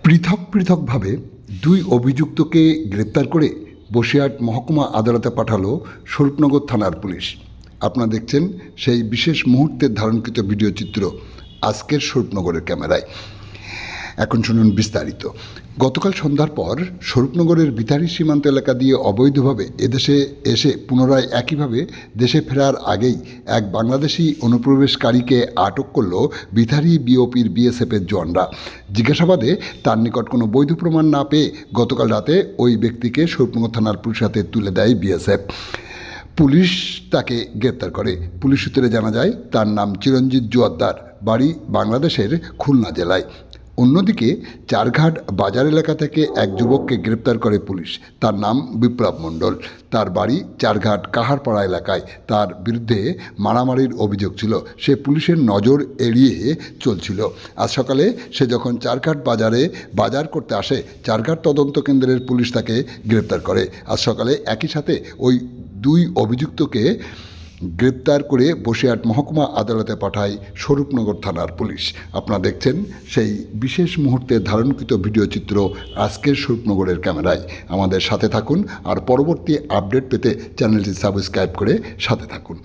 পৃথকভাবে দুই অভিযুক্তকে গ্রেপ্তার করে বসিরহাট মহকুমা আদালতে পাঠালো স্বরূপনগর থানার পুলিশ। আপনারা দেখছেন সেই বিশেষ মুহূর্তের ধারণকৃত ভিডিও চিত্র আজকের স্বরূপনগরের ক্যামেরায়। এখন শুনুন বিস্তারিত। গতকাল সন্ধ্যার পর স্বরূপনগরের বিতাড়ি সীমান্ত এলাকা দিয়ে অবৈধভাবে এদেশে এসে পুনরায় একইভাবে দেশে ফেরার আগেই এক বাংলাদেশি অনুপ্রবেশকারীকে আটক করল বিতাড়ি বিওপির বিএসএফের জওয়ানরা। জিজ্ঞাসাবাদে তার নিকট কোনো বৈধ প্রমাণ না পেয়ে গতকাল রাতে ওই ব্যক্তিকে স্বরূপনগর থানার পুলিশ হাতে তুলে দেয় বিএসএফ। পুলিশ তাকে গ্রেপ্তার করে। পুলিশ সূত্রে জানা যায় তার নাম চিরঞ্জিত জোয়ারদার, বাড়ি বাংলাদেশের খুলনা জেলায়। অন্যদিকে চারঘাট বাজার এলাকা থেকে এক যুবককে গ্রেপ্তার করে পুলিশ। তার নাম বিপ্লব মণ্ডল, তার বাড়ি চারঘাট কাহারপাড়া এলাকায়। তার বিরুদ্ধে মারামারির অভিযোগ ছিল। সে পুলিশের নজর এড়িয়ে চলছিল। আজ সকালে সে যখন চারঘাট বাজারে বাজার করতে আসে, চারঘাট তদন্ত কেন্দ্রের পুলিশ তাকে গ্রেপ্তার করে। আজ সকালে একই সাথে ওই দুই অভিযুক্তকে গ্রেপ্তার করে বসিরহাট মহকুমা আদালতে পাঠায় স্বরূপনগর থানার পুলিশ। আপনারা দেখছেন সেই বিশেষ মুহূর্তে ধারণকৃত ভিডিও চিত্র আজকের স্বরূপনগরের ক্যামেরায়। আমাদের সাথে থাকুন আর পরবর্তী আপডেট পেতে চ্যানেলটি সাবস্ক্রাইব করে সাথে থাকুন।